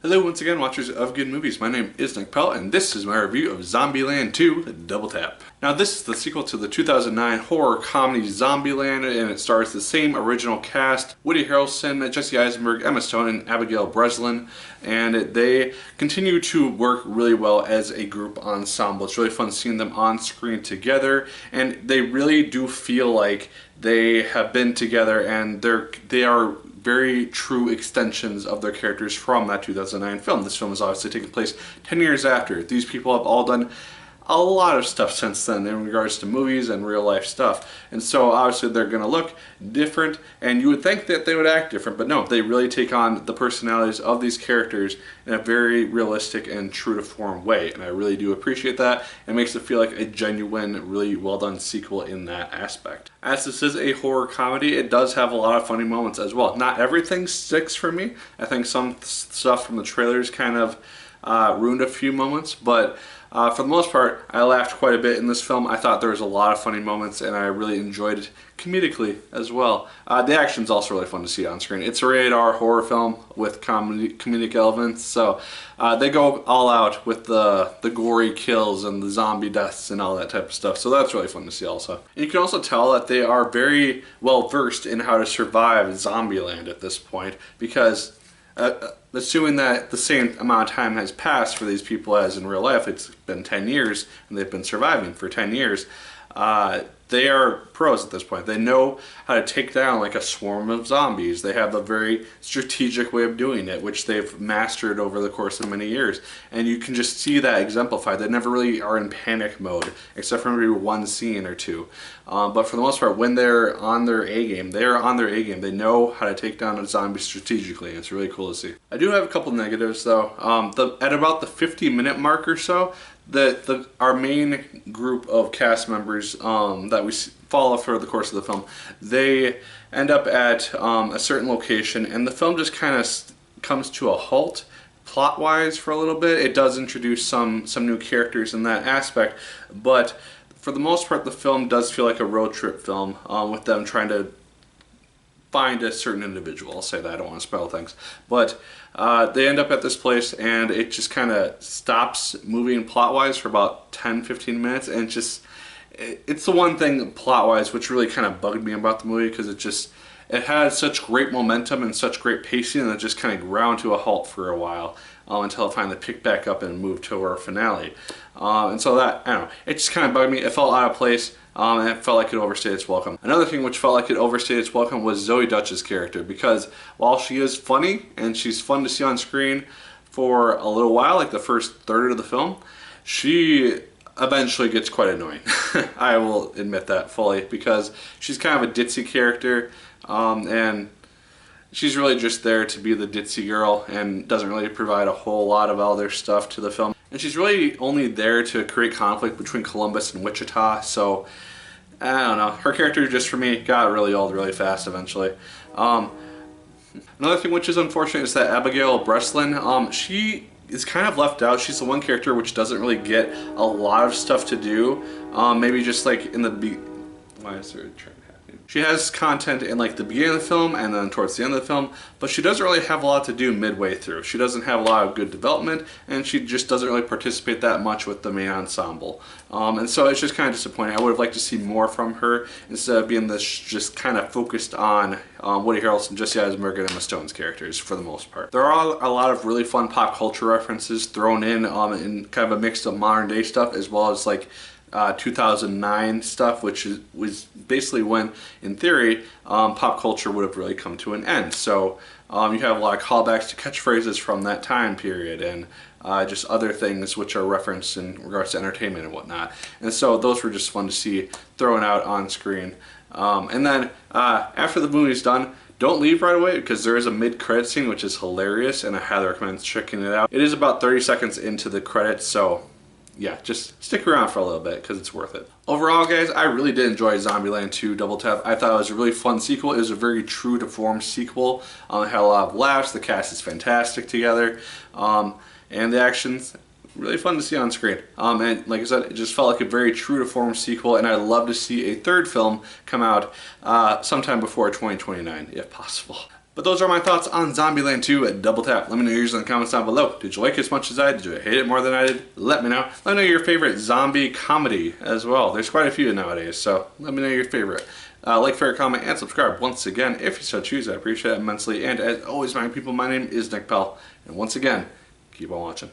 Hello once again, watchers of good movies. My name is Nick Pell and this is my review of Zombieland 2 Double Tap. Now this is the sequel to the 2009 horror comedy Zombieland, and it stars the same original cast: Woody Harrelson, Jesse Eisenberg, Emma Stone, and Abigail Breslin. And they continue to work really well as a group ensemble. It's really fun seeing them on screen together, and they really do feel like they have been together, and they are very true extensions of their characters from that 2009 film. This film is obviously taking place 10 years after. These people have all done a lot of stuff since then in regards to movies and real life stuff. And so obviously they're going to look different, and you would think that they would act different, but no, they really take on the personalities of these characters in a very realistic and true to form way. And I really do appreciate that. It makes it feel like a genuine, really well done sequel in that aspect. As this is a horror comedy, it does have a lot of funny moments as well. Not everything sticks for me. I think some stuff from the trailers kind of ruined a few moments, but for the most part, I laughed quite a bit in this film. I thought there was a lot of funny moments, and I really enjoyed it comedically as well. The action's also really fun to see on screen. It's a rated R horror film with comedic elements, so they go all out with the gory kills and the zombie deaths and all that type of stuff, so that's really fun to see also. And you can also tell that they are very well versed in how to survive Zombieland at this point, because assuming that the same amount of time has passed for these people as in real life, it's been 10 years and they've been surviving for 10 years, they are pros at this point. They know how to take down like a swarm of zombies. They have a very strategic way of doing it, which they've mastered over the course of many years. And you can just see that exemplified. They never really are in panic mode, except for maybe one scene or two. But for the most part, when they're on their A-game, they are on their A-game. They know how to take down a zombie strategically, and it's really cool to see. I do have a couple negatives though. At about the 50-minute mark or so, our main group of cast members that we follow for the course of the film, they end up at a certain location, and the film just kind of comes to a halt plot-wise for a little bit. It does introduce some new characters in that aspect, but for the most part the film does feel like a road trip film with them trying to find a certain individual. I'll say that, I don't want to spoil things. But they end up at this place, and it just kind of stops moving plot-wise for about 10-15 minutes, and it's the one thing plot-wise which really kind of bugged me about the movie, because it had such great momentum and such great pacing, and it just kind of ground to a halt for a while until it finally picked back up and moved to our finale. And so that, I don't know, it just kind of bugged me. It felt out of place. And it felt like it overstayed its welcome. Another thing which felt like it overstayed its welcome was Zoe Dutch's character, because while she is funny and she's fun to see on screen for a little while, like the first third of the film, she eventually gets quite annoying. I will admit that fully, because she's kind of a ditzy character, and she's really just there to be the ditzy girl and doesn't really provide a whole lot of other stuff to the film. And she's really only there to create conflict between Columbus and Wichita, so I don't know. Her character, just for me, got really old really fast eventually. Another thing which is unfortunate is that Abigail Breslin, she is kind of left out. She's the one character which doesn't really get a lot of stuff to do. Maybe just like in the why is there a turn happening? She has content in like the beginning of the film and then towards the end of the film, but she doesn't really have a lot to do midway through. She doesn't have a lot of good development, and she just doesn't really participate that much with the main ensemble. And so it's just kind of disappointing. I would have liked to see more from her instead of being this just kind of focused on Woody Harrelson, Jesse Eisenberg, and Emma Stone's characters for the most part. There are a lot of really fun pop culture references thrown in kind of a mix of modern day stuff as well as like 2009 stuff, which was basically when, in theory, pop culture would have really come to an end. So you have a lot of callbacks to catchphrases from that time period, and just other things which are referenced in regards to entertainment and whatnot. And so those were just fun to see thrown out on screen. And then after the movie's done, don't leave right away, because there is a mid-credit scene which is hilarious, and I highly recommend checking it out. It is about 30 seconds into the credits, so yeah, just stick around for a little bit because it's worth it. Overall, guys, I really did enjoy Zombieland 2 Double Tap. I thought it was a really fun sequel. It was a very true to form sequel. It had a lot of laughs. The cast is fantastic together. And the action's really fun to see on screen. And like I said, it just felt like a very true to form sequel, and I'd love to see a third film come out sometime before 2029, if possible. But those are my thoughts on Zombieland 2 at Double Tap. Let me know yours in the comments down below. Did you like it as much as I did? Did you hate it more than I did? Let me know. Let me know your favorite zombie comedy as well. There's quite a few nowadays, so let me know your favorite. Like, favorite, comment, and subscribe once again if you so choose. I appreciate it immensely. And as always, my people, my name is Nick Pell. And once again, keep on watching.